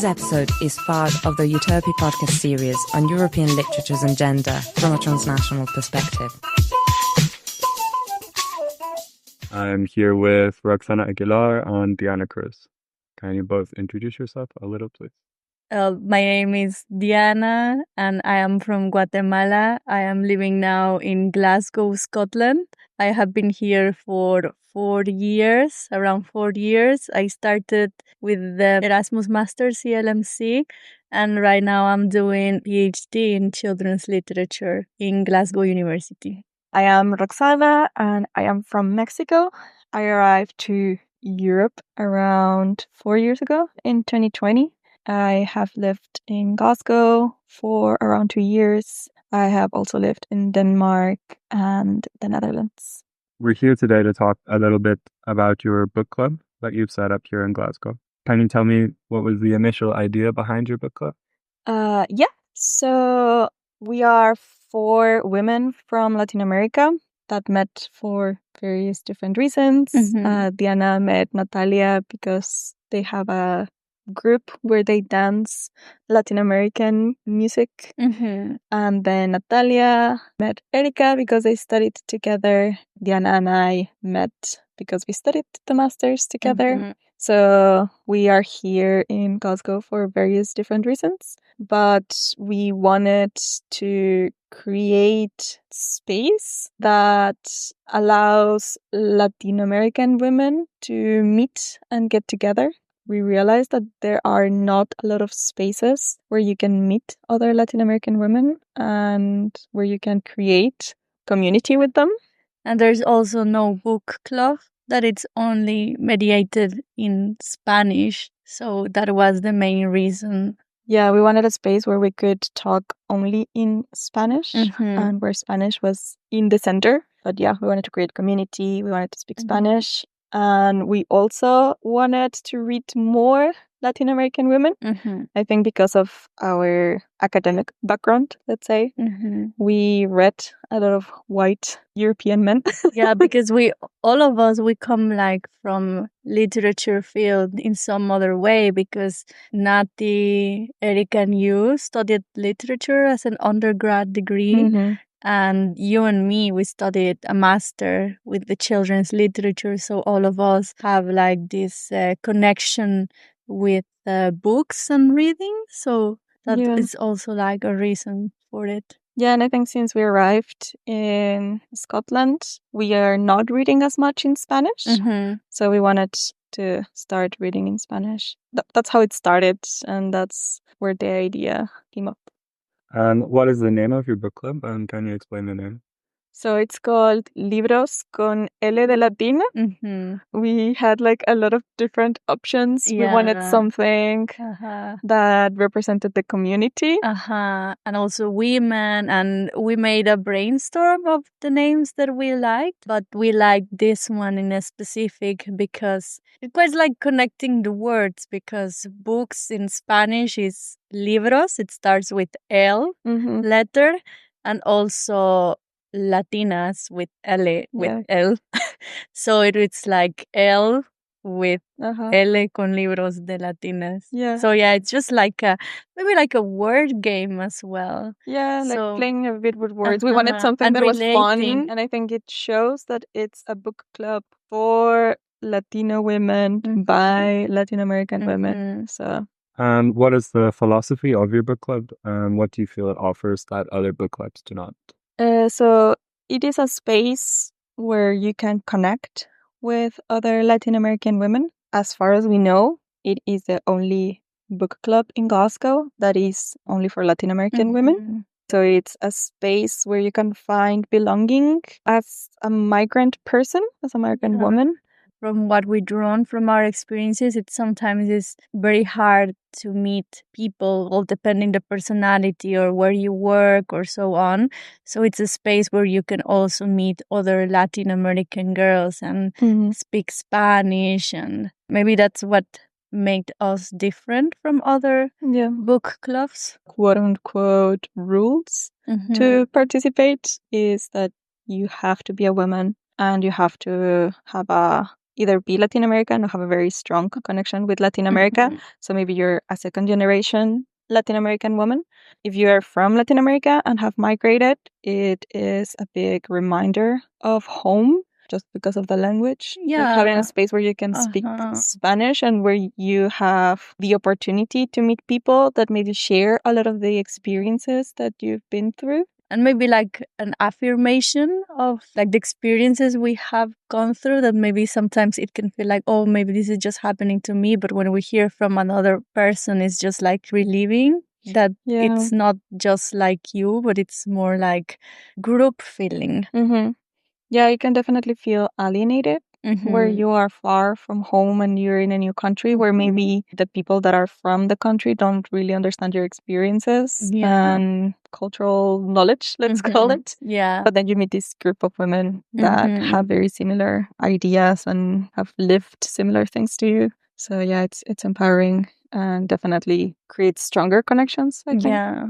This episode is part of the EUTERPE podcast series on European literatures and gender from a transnational perspective. I'm here with Roxana Aguilar and Diana Cruz. Can you both introduce yourself a little, please? My name is Diana and I am from Guatemala. I am living now in Glasgow, Scotland. I have been here for 4 years, around 4 years. I started with the Erasmus Masters CLMC, and right now I'm doing PhD in children's literature in Glasgow University. I am Roxana and I am from Mexico. I arrived to Europe around 4 years ago in 2020. I have lived in Glasgow for around 2 years. I have also lived in Denmark and the Netherlands. We're here today to talk a little bit about your book club that you've set up here in Glasgow. Can you tell me what was the initial idea behind your book club? So we are 4 women from Latin America that met for various different reasons. Diana met Natalia because they have a group where they dance Latin American music. And then Natalia met Erika because they studied together. Diana and I met because we studied the masters together. So we are here in Glasgow for various different reasons. But we wanted to create space that allows Latin American women to meet and get together. We realized that there are not a lot of spaces where you can meet other Latin American women and where you can create community with them. And there's also no book club, that it's only mediated in Spanish. So that was the main reason. Yeah, we wanted a space where we could talk only in Spanish and where Spanish was in the center. But yeah, we wanted to create community. We wanted to speak Spanish. And we also wanted to read more Latin American women. I think because of our academic background, let's say, we read a lot of white European men. Yeah, because all of us come like from literature field in some other way, because Nati, Erika and you studied literature as an undergrad degree. And you and me, we studied a master with the children's literature. So all of us have like this connection with books and reading. So that is also like a reason for it. Yeah, and I think since we arrived in Scotland, we are not reading as much in Spanish. So we wanted to start reading in Spanish. That's how it started, and that's where the idea came up. And what is the name of your book club, and can you explain the name? So it's called Libros con L de Latinas. We had like a lot of different options. We wanted something that represented the community. And also women. And we made a brainstorm of the names that we liked. But we liked this one in a specific because it was like connecting the words, because books in Spanish is libros. It starts with L letter, and also Latinas with L with L. So it's like L with L con Libros de Latinas. So it's just like maybe like a word game as well. Yeah, like playing a bit with words. We wanted something and that was fun, and I think it shows that it's a book club for Latino women by Latin American women. So. And what is the philosophy of your book club, and what do you feel it offers that other book clubs do not? So it is a space where you can connect with other Latin American women. As far as we know, it is the only book club in Glasgow that is only for Latin American women. So it's a space where you can find belonging as a migrant person, as a migrant woman. From what we drawn from our experiences, it sometimes is very hard to meet people, all depending the personality or where you work or so on. So it's a space where you can also meet other Latin American girls and speak Spanish, and maybe that's what made us different from other book clubs. Quote unquote rules to participate is that you have to be a woman and you have to have a either be Latin American or have a very strong connection with Latin America. So maybe you're a second generation Latin American woman. If you are from Latin America and have migrated, it is a big reminder of home just because of the language. Like having a space where you can speak Spanish and where you have the opportunity to meet people that maybe share a lot of the experiences that you've been through. And maybe like an affirmation of like the experiences we have gone through, that maybe sometimes it can feel like, oh, maybe this is just happening to me. But when we hear from another person, it's just like relieving that it's not just like you, but it's more like group feeling. Yeah, you can definitely feel alienated where you are far from home and you're in a new country where maybe the people that are from the country don't really understand your experiences and cultural knowledge, let's call it. Yeah. But then you meet this group of women that have very similar ideas and have lived similar things to you. So yeah, it's empowering and definitely creates stronger connections, I think. Yeah.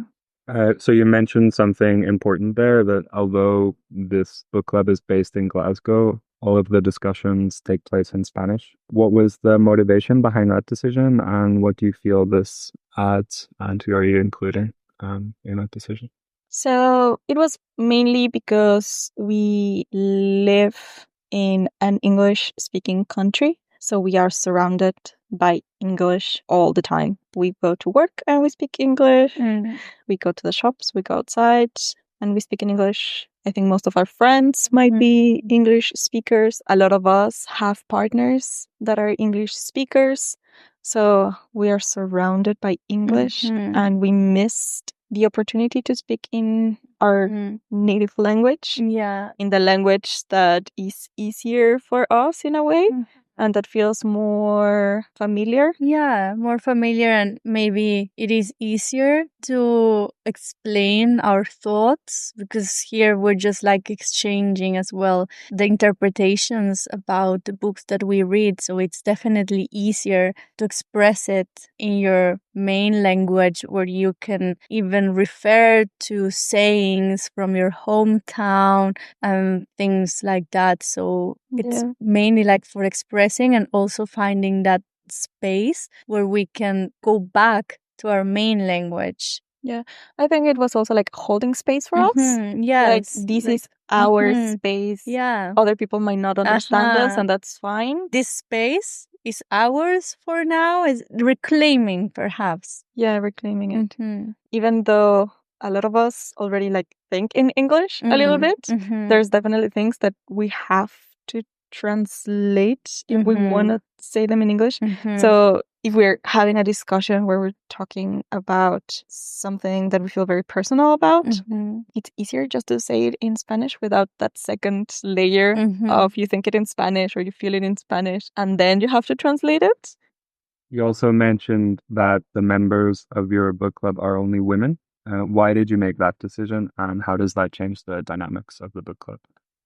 So you mentioned something important there, that although this book club is based in Glasgow, all of the discussions take place in Spanish. What was the motivation behind that decision, and what do you feel this adds, and who are you including in that decision? So it was mainly because we live in an English-speaking country. So we are surrounded by English all the time. We go to work and we speak English. We go to the shops, we go outside and we speak in English. I think most of our friends might be English speakers. A lot of us have partners that are English speakers. So we are surrounded by English and we missed the opportunity to speak in our native language. Yeah. In the language that is easier for us in a way. And that feels more familiar. Yeah, more familiar, and maybe it is easier to explain our thoughts because here we're just like exchanging as well the interpretations about the books that we read. So it's definitely easier to express it in your main language, where you can even refer to sayings from your hometown and things like that. So it's mainly like for expressing and also finding that space where we can go back to our main language. Yeah, I think it was also like holding space for us. Yes. Like this is our space. Yeah. Other people might not understand us, and that's fine. This space is ours for now, is reclaiming perhaps. Yeah, reclaiming it. Even though a lot of us already like think in English a little bit, there's definitely things that we have to translate if we want to say them in English. So if we're having a discussion where we're talking about something that we feel very personal about, it's easier just to say it in Spanish without that second layer of you think it in Spanish or you feel it in Spanish and then you have to translate it. You also mentioned that the members of your book club are only women. Why did you make that decision, and how does that change the dynamics of the book club?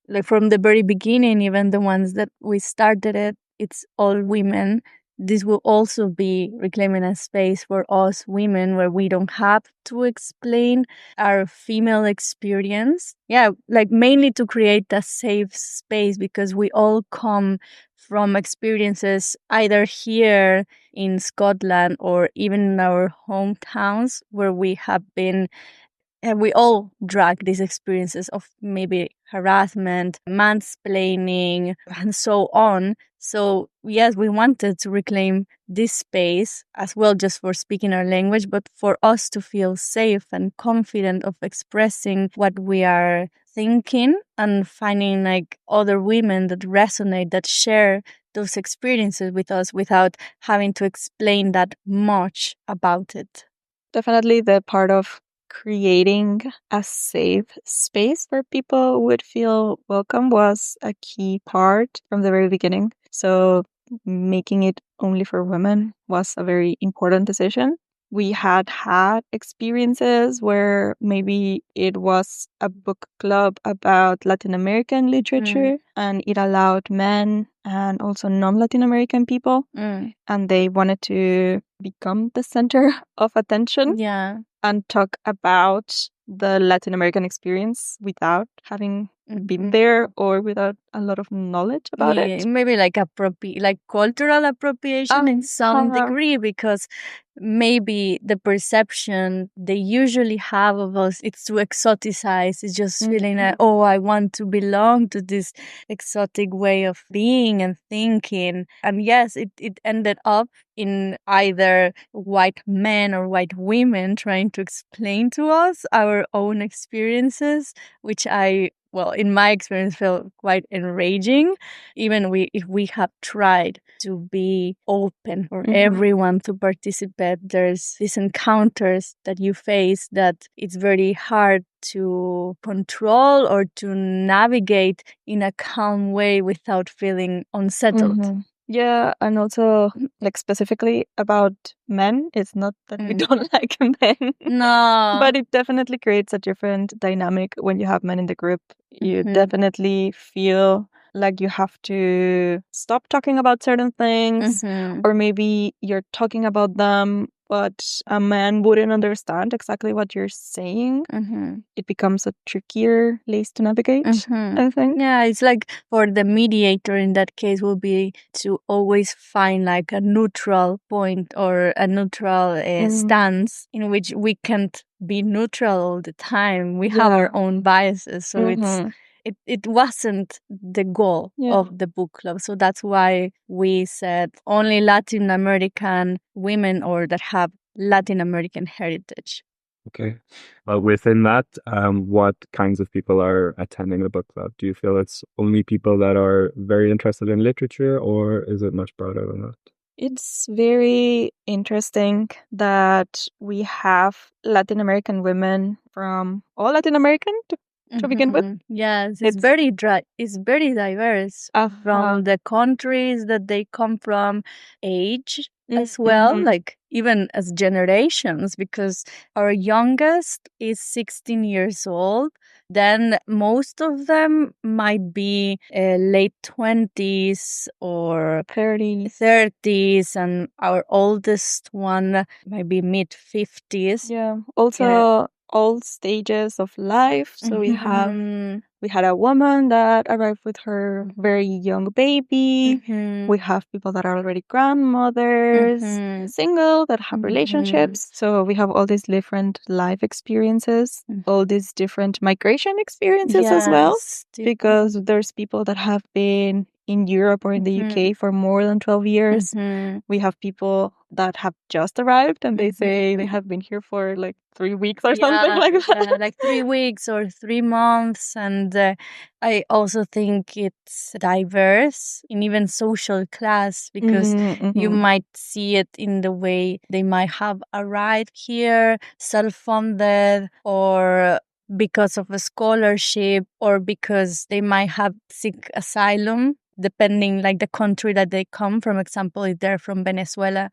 Like from the very beginning, even the ones that we started it's all women. This will also be reclaiming a space for us women where we don't have to explain our female experience. Yeah, like mainly to create a safe space, because we all come from experiences either here in Scotland or even in our hometowns where we have been. And we all drag these experiences of maybe harassment, mansplaining, and so on. So, yes, we wanted to reclaim this space as well, just for speaking our language, but for us to feel safe and confident of expressing what we are thinking and finding like other women that resonate, that share those experiences with us without having to explain that much about it. Definitely the part of creating a safe space where people would feel welcome was a key part from the very beginning. So making it only for women was a very important decision. We had experiences where maybe it was a book club about Latin American literature and it allowed men and also non-Latin American people and they wanted to become the center of attention. Yeah. And talk about the Latin American experience without having been there or without a lot of knowledge about it. Maybe like cultural appropriation in some degree, because maybe the perception they usually have of us, it's too exoticized. It's just feeling like, oh, I want to belong to this exotic way of being and thinking. And yes, it ended up in either white men or white women trying to explain to us our own experiences, which in my experience, felt quite enraging. Even if we have tried to be open for everyone to participate, there's these encounters that you face that it's very hard to control or to navigate in a calm way without feeling unsettled. Yeah, and also like specifically about men, it's not that we don't like men. No. But it definitely creates a different dynamic when you have men in the group. You definitely feel like you have to stop talking about certain things, or maybe you're talking about them, but a man wouldn't understand exactly what you're saying. It becomes a trickier place to navigate, I think. Yeah, it's like for the mediator in that case will be to always find like a neutral point or a neutral stance in which we can't be neutral all the time. We have our own biases, so it wasn't the goal of the book club. So that's why we said only Latin American women or that have Latin American heritage. Okay. Well, within that, what kinds of people are attending the book club? Do you feel it's only people that are very interested in literature, or is it much broader than that? It's very interesting that we have Latin American women from all Latin American to begin with. Yes, it's very diverse from the countries that they come from, age as well, like even as generations, because our youngest is 16 years old. Then most of them might be late 20s or 30s, and our oldest one might be mid 50s. Yeah, also all stages of life. So we had a woman that arrived with her very young baby. We have people that are already grandmothers, single, that have relationships. So we have all these different life experiences, all these different migration experiences as well. Because there's people that have been in Europe or in the UK for more than 12 years. We have people that have just arrived and they say they have been here for like 3 weeks or something like that. Yeah, like 3 weeks or 3 months. And I also think it's diverse in even social class, because you might see it in the way they might have arrived here, self-funded, or because of a scholarship, or because they might have seek asylum, depending like the country that they come from. Example, if they're from Venezuela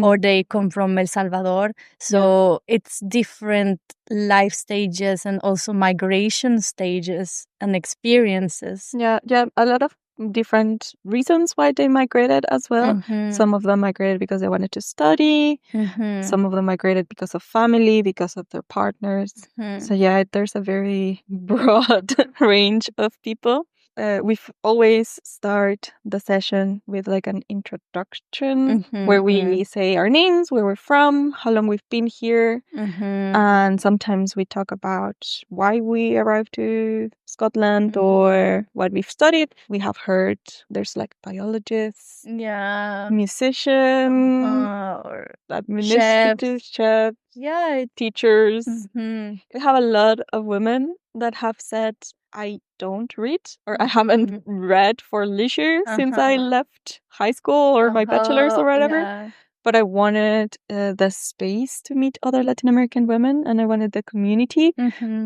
or they come from El Salvador. So it's different life stages and also migration stages and experiences. Yeah, a lot of different reasons why they migrated as well. Some of them migrated because they wanted to study. Some of them migrated because of family, because of their partners. So yeah, there's a very broad range of people. We've always start the session with like an introduction where we say our names, where we're from, how long we've been here. And sometimes we talk about why we arrived to Scotland or what we've studied. We have heard there's like biologists, musicians, or administrative chefs, teachers. We have a lot of women that have said, I don't read, or I haven't read for leisure since I left high school or my bachelor's or whatever. But I wanted the space to meet other Latin American women, and I wanted the community.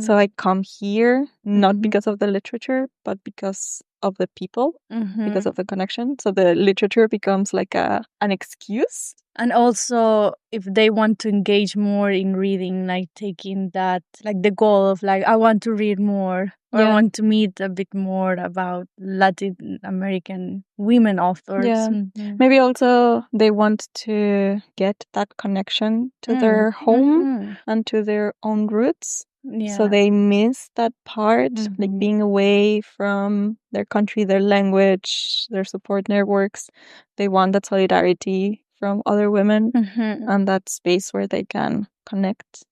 So I come here, not because of the literature, but because of the people, because of the connection. So the literature becomes like an excuse And also, if they want to engage more in reading, like taking that, like the goal of like, I want to read more, or I want to meet a bit more about Latin American women authors. Yeah. Maybe also they want to get that connection to their home and to their own roots. Yeah. So they miss that part, like being away from their country, their language, their support networks. They want that solidarity from other women and that space where they can connect.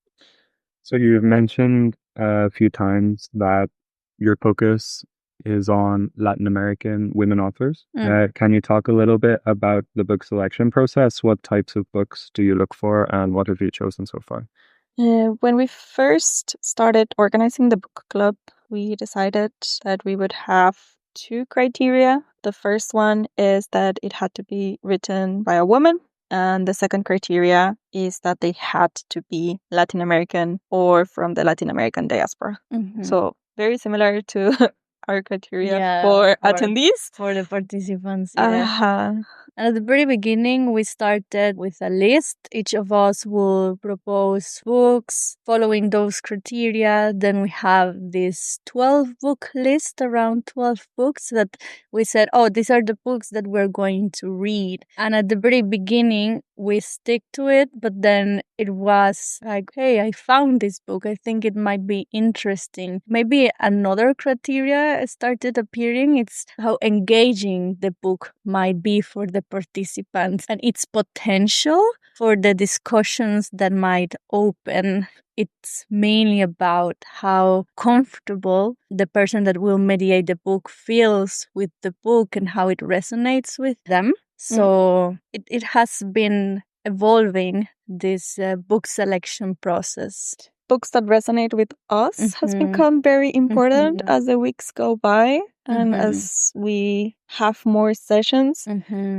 So you've mentioned a few times that your focus is on Latin American women authors. Can you talk a little bit about the book selection process? What types of books do you look for, and what have you chosen so far? When we first started organizing the book club, we decided that we would have 2 criteria. The first one is that it had to be written by a woman. And the second criteria is that they had to be Latin American or from the Latin American diaspora. So very similar to our criteria for attendees. For the participants. And at the very beginning, we started with a list. Each of us will propose books following those criteria. Then we have this 12-book list, around 12 books that we said, oh, these are the books that we're going to read. And at the very beginning, we stick to it, but then it was like, hey, I found this book. I think it might be interesting. Maybe another criteria started appearing. It's how engaging the book might be for the participants and its potential for the discussions that might open. It's mainly about how comfortable the person that will mediate the book feels with the book and how it resonates with them. So it has been evolving, this book selection process. Books that resonate with us has become very important as the weeks go by and as we have more sessions,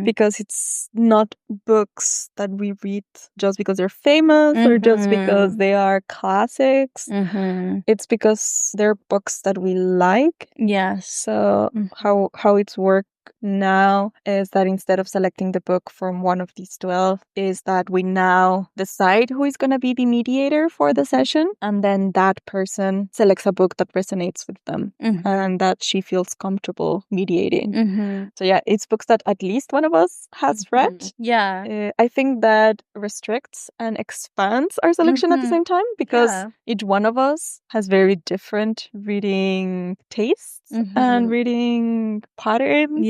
because it's not books that we read just because they're famous or just because they are classics. It's because they're books that we like. Yes. So how it's worked now is that instead of selecting the book from one of these 12, is that we now decide who is going to be the mediator for the session, and then that person selects a book that resonates with them and that she feels comfortable mediating. So yeah, it's books that at least one of us has read. I think that restricts and expands our selection at the same time, because each one of us has very different reading tastes and reading patterns.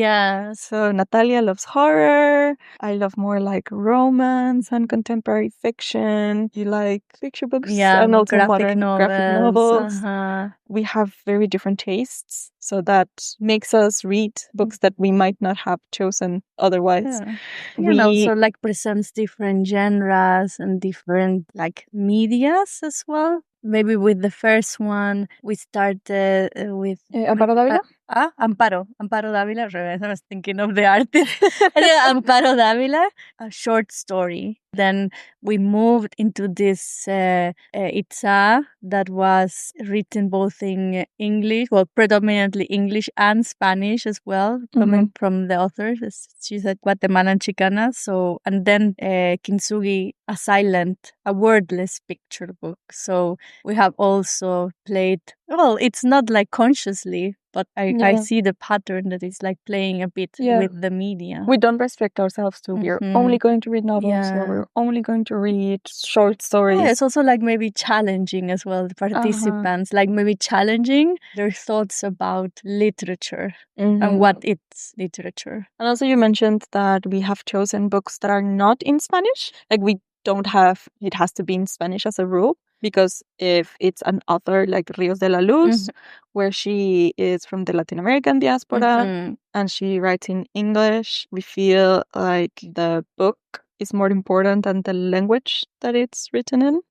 So Natalia loves horror. I love more like romance and contemporary fiction. You like picture books and also modern graphic novels. We have very different tastes, so that makes us read books that we might not have chosen otherwise. And also like presents different genres and different like medias as well. Maybe with the first one, we started with Amparo Dávila. Amparo Dávila. I was thinking of the artist. Amparo Dávila, a short story. Then we moved into this Itza that was written both in English, well, predominantly English and Spanish as well, coming from the author. She's a Guatemalan Chicana. So, and then Kintsugi, a wordless picture book. So we have also played, well, it's not like consciously, but I see the pattern that is like playing a bit with the media. We don't restrict ourselves to we're only going to read novels or we're only going to read short stories. It's also like maybe challenging as well, the participants, like maybe challenging their thoughts about literature and what it's literature. And also you mentioned that we have chosen books that are not in Spanish. Like we don't have, it has to be in Spanish as a rule. Because if it's an author like Ríos de la Luz, where she is from the Latin American diaspora and she writes in English, we feel like the book is more important than the language that it's written in.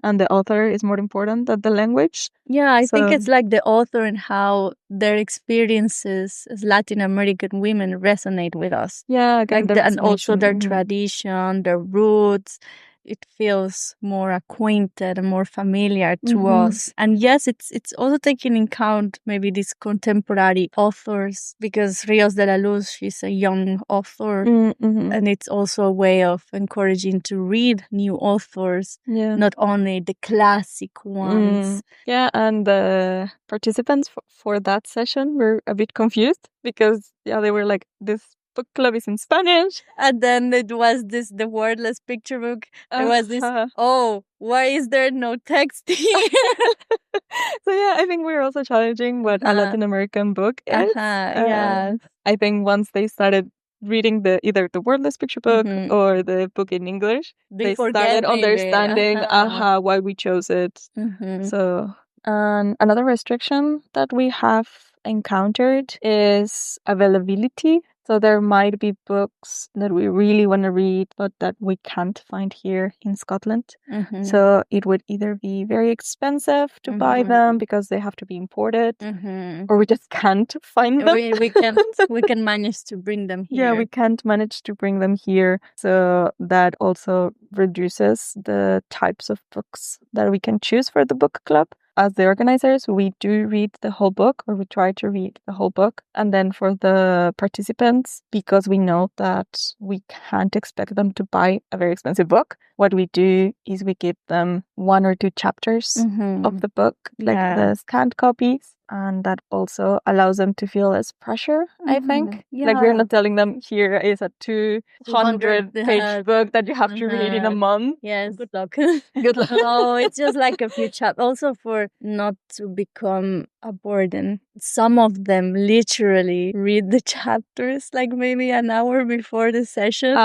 And the author is more important than the language. I think it's like the author and how their experiences as Latin American women resonate with us. Yeah, like and also their tradition, their roots. it feels more acquainted and more familiar to us. And yes, it's also taking in account maybe these contemporary authors, because Rios de la Luz, she's a young author, and it's also a way of encouraging to read new authors, not only the classic ones. Yeah, and the participants for that session were a bit confused because they were like, this book club is in Spanish, and then it was the wordless picture book. There was this, why is there no text here? So I think we're also challenging what a Latin American book is. Yes. I think once they started reading either the wordless picture book or the book in English, they started understanding why we chose it. So another restriction that we have encountered is availability. So there might be books that we really want to read, but that we can't find here in Scotland. So it would either be very expensive to buy them because they have to be imported, or we just can't find them. We can manage to bring them here. Yeah, we can't manage to bring them here. So that also reduces the types of books that we can choose for the book club. As the organizers, we do read the whole book, or we try to read the whole book. And then for the participants, because we know that we can't expect them to buy a very expensive book, what we do is we give them 1 or 2 chapters of the book, like the scanned copies. And that also allows them to feel less pressure, I think. Like, we're not telling them, here is a 200-page book that you have to read in a month. Yes. Good luck. Good luck. No, it's just like a few chapters. Also for not to become a burden. Some of them literally read the chapters like maybe an hour before the session.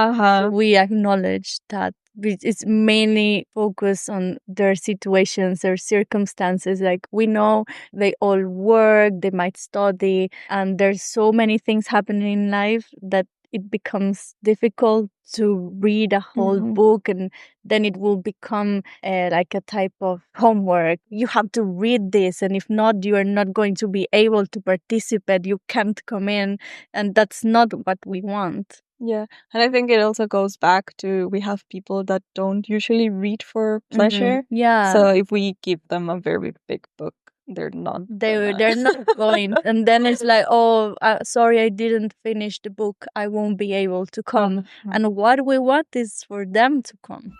We acknowledge that it's mainly focused on their situations, their circumstances. Like, we know they all work, they might study, and there's so many things happening in life that it becomes difficult to read a whole book, and then it will become like a type of homework. You have to read this, and if not, you are not going to be able to participate. You can't come in, and that's not what we want. Yeah, and I think it also goes back to, we have people that don't usually read for pleasure. Yeah. So if we give them a very big book, they're not going. And then it's like, sorry, I didn't finish the book. I won't be able to come. And what we want is for them to come.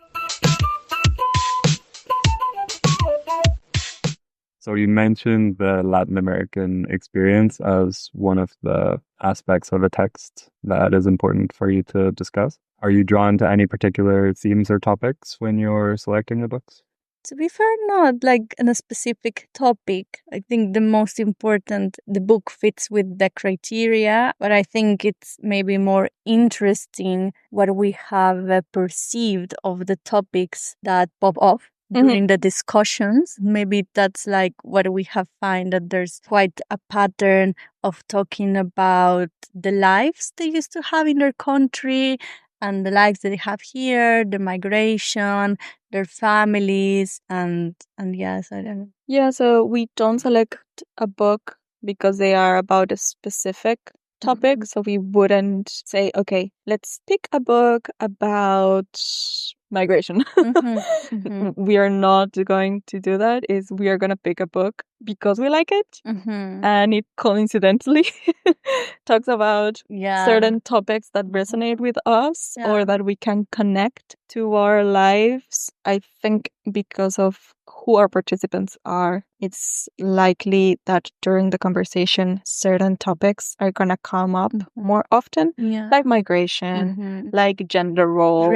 So you mentioned the Latin American experience as one of the aspects of a text that is important for you to discuss. Are you drawn to any particular themes or topics when you're selecting the books? To be fair, not like in a specific topic. I think the most important, the book fits with the criteria, but I think it's maybe more interesting what we have perceived of the topics that pop up during the discussions. Maybe that's like what we have found, that there's quite a pattern of talking about the lives they used to have in their country and the lives that they have here, the migration, their families, and yes, I don't know. Yeah, so we don't select a book because they are about a specific topic. So we wouldn't say, okay, let's pick a book about migration. We are not going to do that. We are going to pick a book because we like it. And it coincidentally talks about certain topics that resonate with us or that we can connect to our lives. I think because of who our participants are, it's likely that during the conversation, certain topics are going to come up more often, like migration, like gender roles.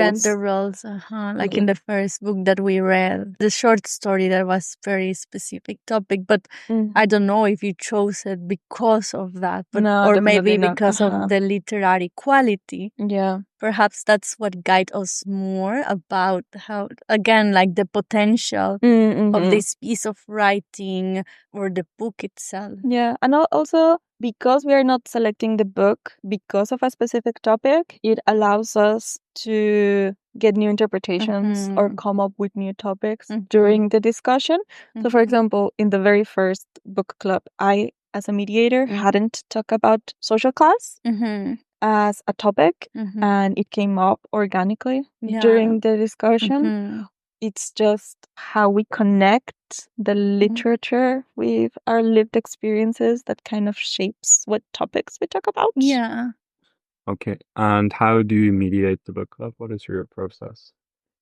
Like in the first book that we read, the short story, that was very specific topic, but I don't know if you chose it because of that, but or maybe because of the literary quality. Yeah. Perhaps that's what guides us more about how, again, like the potential of this piece of writing or the book itself. Yeah, and also because we are not selecting the book because of a specific topic, it allows us to get new interpretations or come up with new topics during the discussion. So, for example, in the very first book club, I, as a mediator, hadn't talked about social class. as a topic Mhm. and it came up organically Yeah. during the discussion. Mhm. It's just how we connect the literature with our lived experiences that kind of shapes what topics we talk about. Yeah. Okay. And how do you mediate the book club? What is your process?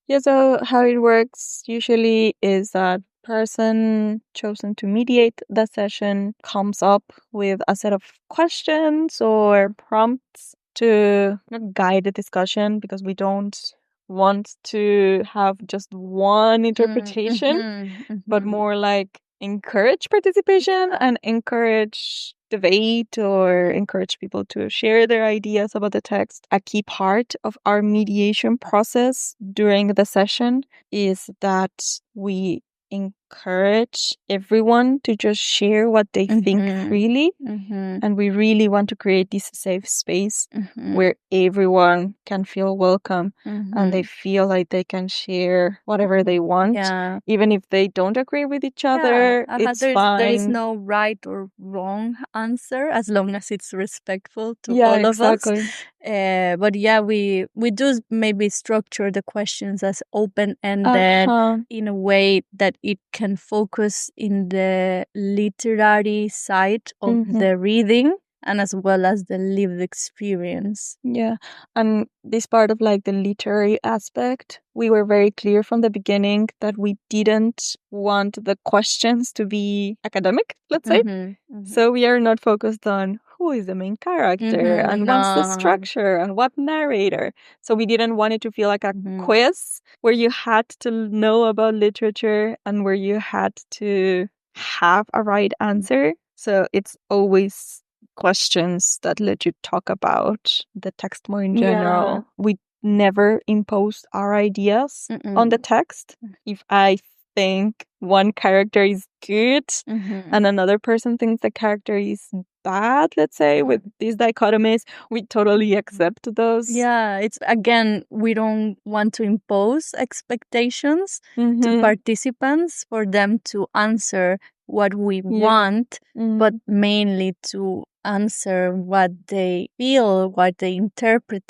Yeah, so how it works usually is that person chosen to mediate the session comes up with a set of questions or prompts to guide the discussion, because we don't want to have just one interpretation, but more like encourage participation and encourage debate or encourage people to share their ideas about the text. A key part of our mediation process during the session is that we encourage everyone to just share what they think freely. And we really want to create this safe space where everyone can feel welcome and they feel like they can share whatever they want. Yeah. Even if they don't agree with each other, it's fine. There is no right or wrong answer as long as it's respectful to Yeah, all of exactly. us. But yeah, we do maybe structure the questions as open-ended in a way that it can focus in the literary side of the reading and as well as the lived experience. Yeah. And this part of like the literary aspect, we were very clear from the beginning that we didn't want the questions to be academic, let's say. So we are not focused on who is the main character and what's the structure and what narrator. So we didn't want it to feel like a quiz where you had to know about literature and where you had to have a right answer. So it's always questions that let you talk about the text more in general. Yeah. We never imposed our ideas on the text. If I think one character is good and another person thinks the character is bad, let's say, with these dichotomies, we totally accept those. Yeah, it's again, we don't want to impose expectations to participants for them to answer what we want, but mainly to answer what they feel, what they interpret.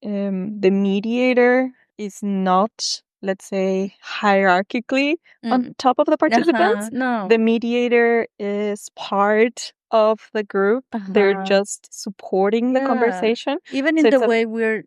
The mediator is not, let's say, hierarchically on top of the participants. No. The mediator is part of the group. They're just supporting the conversation. Even So in it's the way we're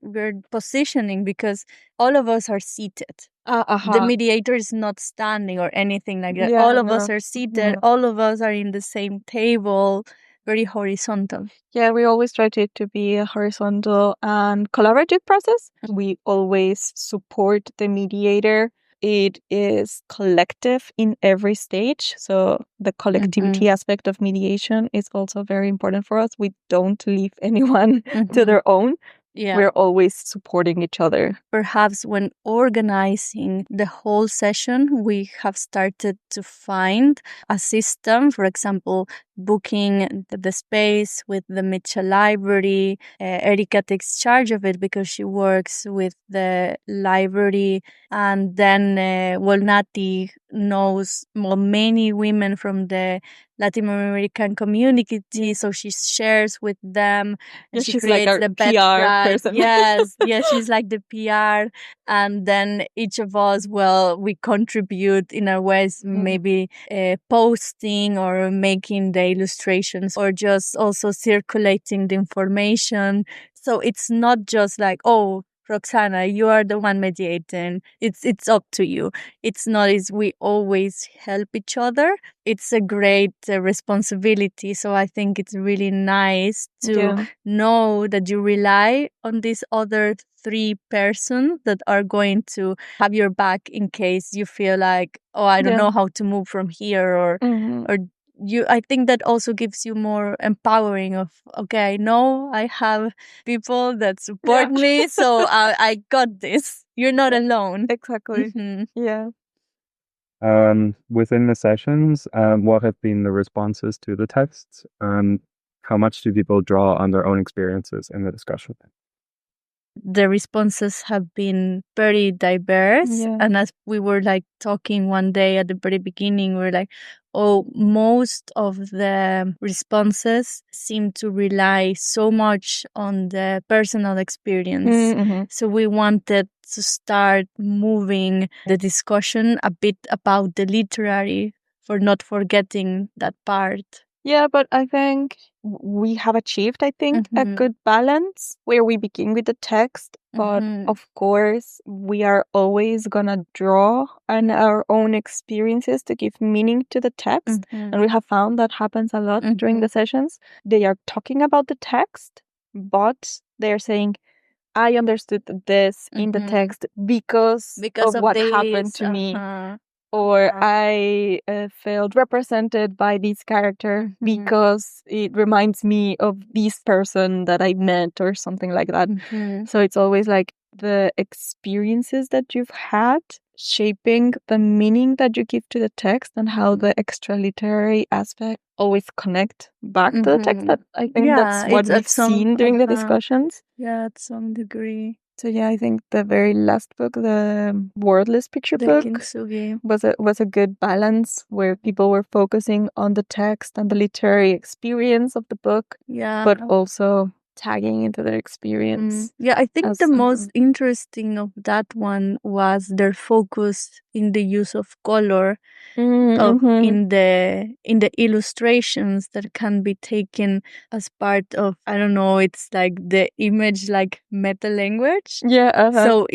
positioning, because all of us are seated. The the mediator is not standing or anything like that. Yeah, All of no. us are seated. All of us are in the same table, very horizontal. Yeah, we always try to be a horizontal and collaborative process. We always support the mediator. It is collective in every stage. So the collectivity aspect of mediation is also very important for us. We don't leave anyone to their own. Yeah. We're always supporting each other. Perhaps when organizing the whole session, we have started to find a system, for example, booking the space with the Mitchell Library. Erika takes charge of it because she works with the library. And then, Nati knows many women from the Latin American community, so she shares with them. And she she's creates like our the best PR guide. person. Yes, she's like the PR. And then each of us, we contribute in our ways, maybe posting or making the illustrations or just also circulating the information. So it's not just like, oh, Roxana, you are the one mediating. It's up to you. It's not. It's we always help each other. It's a great responsibility. So I think it's really nice to know that you rely on these other 3 persons that are going to have your back in case you feel like, oh, I don't know how to move from here, or I think that also gives you more empowering of, okay, I know I have people that support me, so I got this. You're not alone. Exactly. Yeah. Within the sessions, what have been the responses to the texts? How much do people draw on their own experiences in the discussion? the responses have been very diverse. Yeah. And as we were like talking one day at the very beginning, we were like, oh, most of the responses seem to rely so much on the personal experience. Mm-hmm. So we wanted to start moving the discussion a bit about the literary for not forgetting that part. Yeah, but I think we have achieved, a good balance where we begin with the text, but of course, we are always gonna draw on our own experiences to give meaning to the text. And we have found that happens a lot during the sessions. They are talking about the text, but they're saying, I understood this in the text because of what happened to me. Or I felt represented by this character because it reminds me of this person that I met or something like that. So it's always like the experiences that you've had shaping the meaning that you give to the text and how the extra literary aspect always connect back to the text. That I think that's what we've seen during the discussions. Yeah, at some degree. So yeah, I think the very last book, the wordless picture book, Kintsugi, was a good balance where people were focusing on the text and the literary experience of the book, but also tagging into their experience. Yeah, I think the most interesting of that one was their focus in the use of color in the illustrations that can be taken as part of, I don't know, it's like the image like meta language. Yeah. So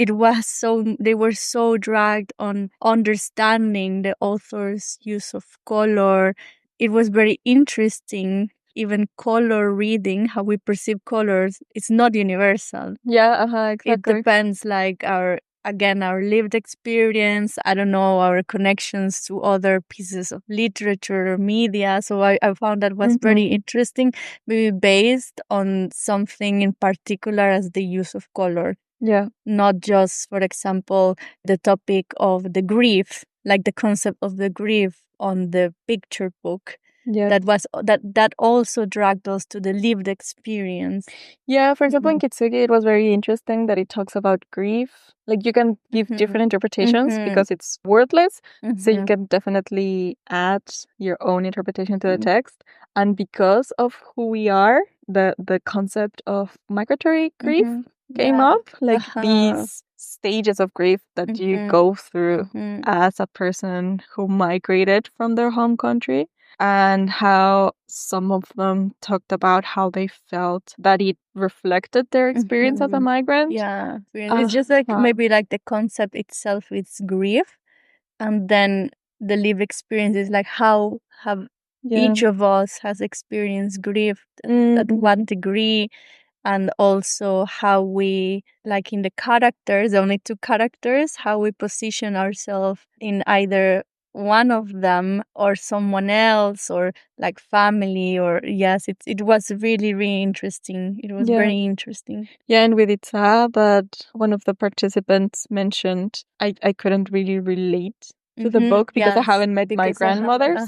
they were so dragged on understanding the author's use of color. It was very interesting. Even color reading, how we perceive colors, it's not universal. Yeah, exactly. It depends like our lived experience, I don't know, our connections to other pieces of literature or media. So I found that was very interesting, maybe based on something in particular as the use of color. Yeah. Not just, for example, the topic of the grief, like the concept of the grief on the picture book. Yeah. That also dragged us to the lived experience. Yeah, for example, in Kitsugi, it was very interesting that it talks about grief. Like you can give different interpretations because it's wordless. So you can definitely add your own interpretation to the text. And because of who we are, the concept of migratory grief came up. Like these stages of grief that you go through as a person who migrated from their home country. And how some of them talked about how they felt that it reflected their experience as a migrant. Yeah, it's just like maybe like the concept itself is grief, and then the lived experience is like how have each of us has experienced grief at what degree, and also how we, like in the characters, only two characters, how we position ourselves in either one of them or someone else or like family or it was really, really interesting. It was very interesting. Yeah, and with Itza, that one of the participants mentioned, I couldn't really relate to the book because I haven't met my grandmothers.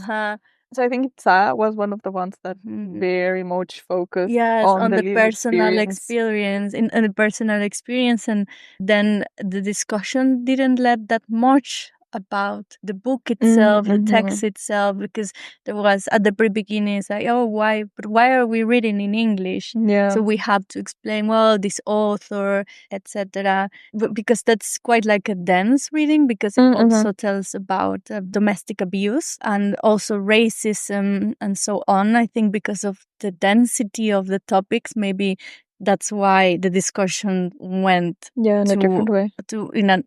So I think Itza was one of the ones that very much focused on the personal experience, in the personal experience, and then the discussion didn't let that much about the book itself, the text itself, because there was at the very beginning, it's like, why are we reading in English? Yeah. So we have to explain, well, this author, etc. Because that's quite like a dense reading, because it also tells about domestic abuse and also racism and so on. I think because of the density of the topics, maybe that's why the discussion went in a different way,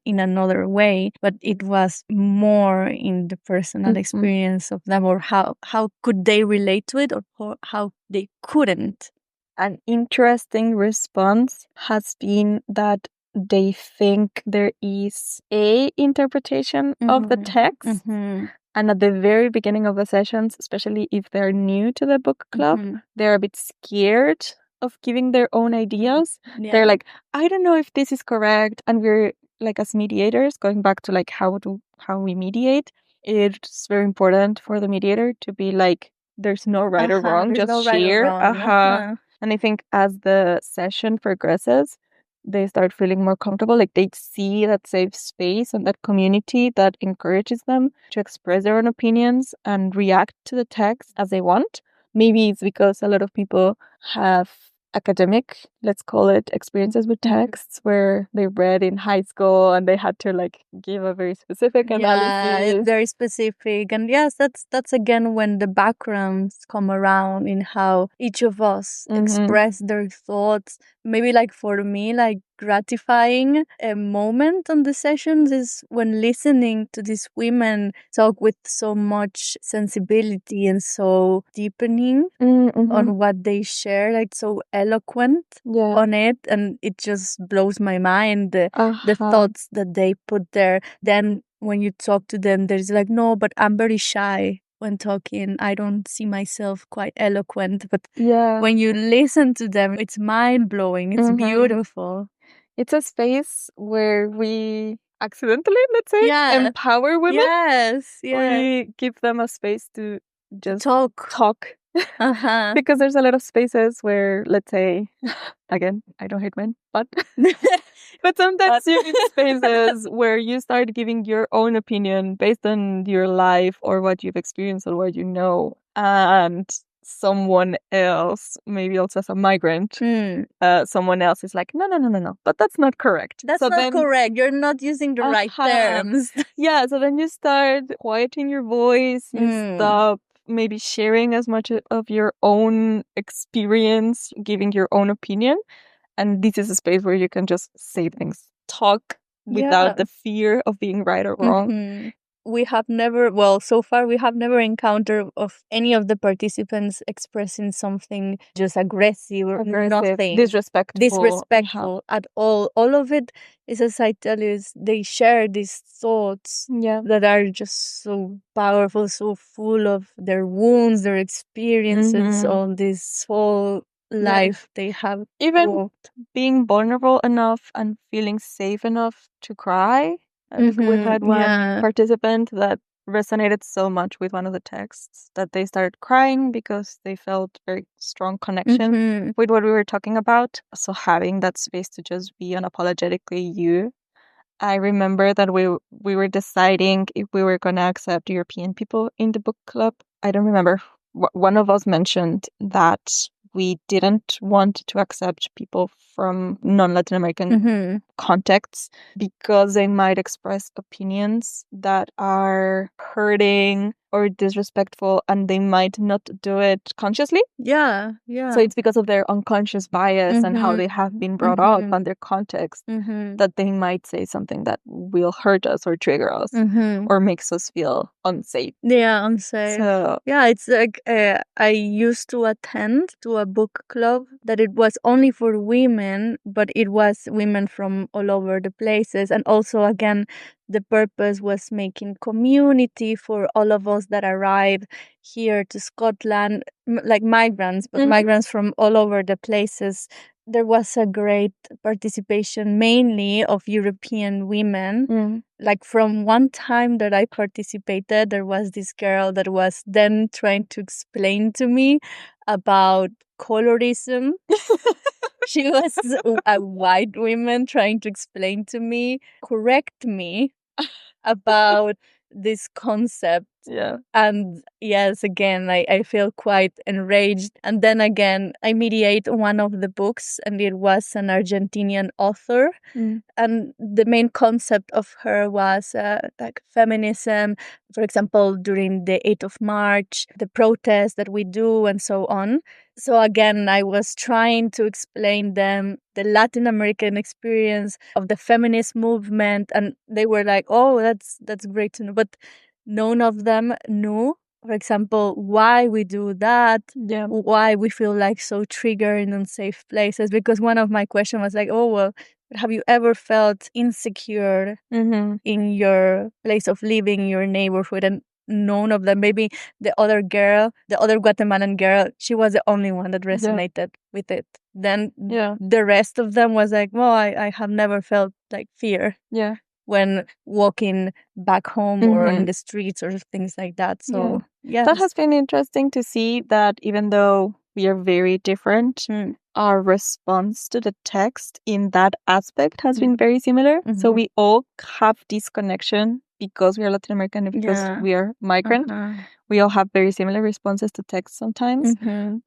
in another way, but it was more in the personal experience of them, or how could they relate to it, or how they couldn't. An interesting response has been that they think there is a interpretation of the text. And at the very beginning of the sessions, especially if they're new to the book club, they're a bit scared of giving their own ideas. They're like, I don't know if this is correct. And we're like, as mediators, going back to like how we mediate, it's very important for the mediator to be like, there's no right or wrong, just share. And I think as the session progresses, they start feeling more comfortable. Like they see that safe space and that community that encourages them to express their own opinions and react to the text as they want. Maybe it's because a lot of people have academic, let's call it, experiences with texts where they read in high school and they had to like give a very specific analysis. Yeah, it's very specific. And yes, that's again when the backgrounds come around in how each of us express their thoughts. Maybe like for me, like gratifying a moment on the sessions is when listening to these women talk with so much sensibility and so deepening on what they share, like so eloquent on it, and it just blows my mind the thoughts that they put there. Then when you talk to them, there's like, no, but I'm very shy when talking. I don't see myself quite eloquent, but when you listen to them, it's mind-blowing. It's beautiful. It's a space where we accidentally, let's say, empower women. Yes, We give them a space to just talk. Because there's a lot of spaces where, let's say, again, I don't hate men, but but sometimes you're in spaces where you start giving your own opinion based on your life or what you've experienced or what you know, and someone else, maybe also as a migrant, someone else is like, no, but that's not correct. That's not correct. You're not using the right terms. Yeah, so then you start quieting your voice, you stop maybe sharing as much of your own experience, giving your own opinion. And this is a space where you can just say things, talk without the fear of being right or wrong. We have never, so far we have never encountered of any of the participants expressing something just aggressive or nothing. Disrespectful at all. All of it is, as I tell you, they share these thoughts that are just so powerful, so full of their wounds, their experiences, all this whole life they have walked. Being vulnerable enough and feeling safe enough to cry. We had one participant that resonated so much with one of the texts that they started crying because they felt very strong connection with what we were talking about. So having that space to just be unapologetically you. I remember that we were deciding if we were going to accept European people in the book club. I don't remember. One of us mentioned that we didn't want to accept people from non-Latin American contexts because they might express opinions that are hurting or disrespectful, and they might not do it consciously. Yeah. So it's because of their unconscious bias and how they have been brought up and their context that they might say something that will hurt us or trigger us or makes us feel unsafe. Yeah, unsafe. So, yeah, it's like I used to attend to a book club that it was only for women, but it was women from all over the places. And also, again, the purpose was making community for all of us that arrived here to Scotland, like migrants, but migrants from all over the places. There was a great participation, mainly of European women. Like from one time that I participated, there was this girl that was then trying to explain to me about colorism. She was a white woman trying to explain to me, correct me about this concept. And yes, again, I feel quite enraged. And then again, I mediate one of the books, and it was an Argentinian author. And the main concept of her was like feminism, for example, during the 8th of March, the protests that we do and so on. So again, I was trying to explain them the Latin American experience of the feminist movement, and they were like, "Oh, that's great to know," but none of them knew, for example, why we do that, why we feel like so triggered in unsafe places. Because one of my questions was like, "Oh, well, have you ever felt insecure in your place of living, your neighborhood?" And none of them. Maybe the other girl, the other Guatemalan girl, she was the only one that resonated with it. Then the rest of them was like, well, I have never felt like fear when walking back home or in the streets or things like that. So that has been interesting to see that even though we are very different. Our response to the text in that aspect has been very similar. So we all have this connection because we are Latin American and because we are migrant. We all have very similar responses to text sometimes.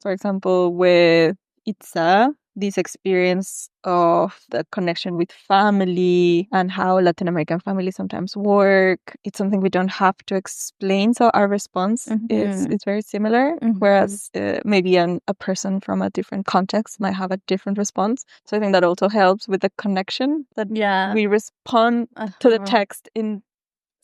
For example, with Itza, this experience of the connection with family and how Latin American families sometimes work. It's something we don't have to explain. So our response is very similar, whereas maybe a person from a different context might have a different response. So I think that also helps with the connection that we respond to the text in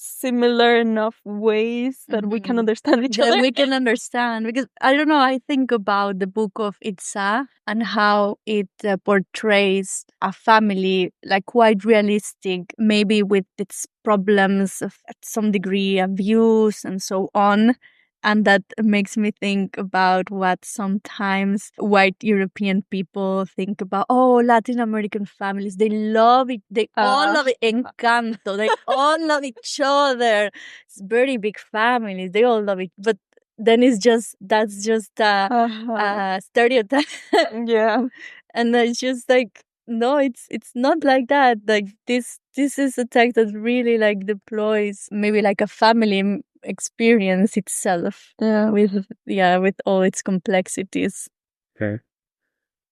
similar enough ways that we can understand each other. We can understand, because I don't know, I think about the book of Itza and how it portrays a family like quite realistic, maybe with its problems of at some degree abuse and so on. And that makes me think about what sometimes white European people think about. Oh, Latin American families, they love it. They all love it. Encanto. They all love each other. It's very big families. They all love it. But then that's just a stereotype. And it's just like, no, it's not like that. Like this is a text that really like deploys maybe like a family experience itself with all its complexities. Okay.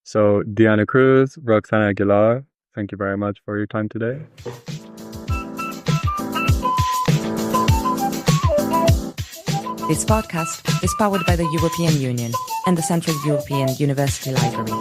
So Diana Cruz, Roxana Aguilar, thank you very much for your time today. This podcast is powered by the European Union and the Central European University Library.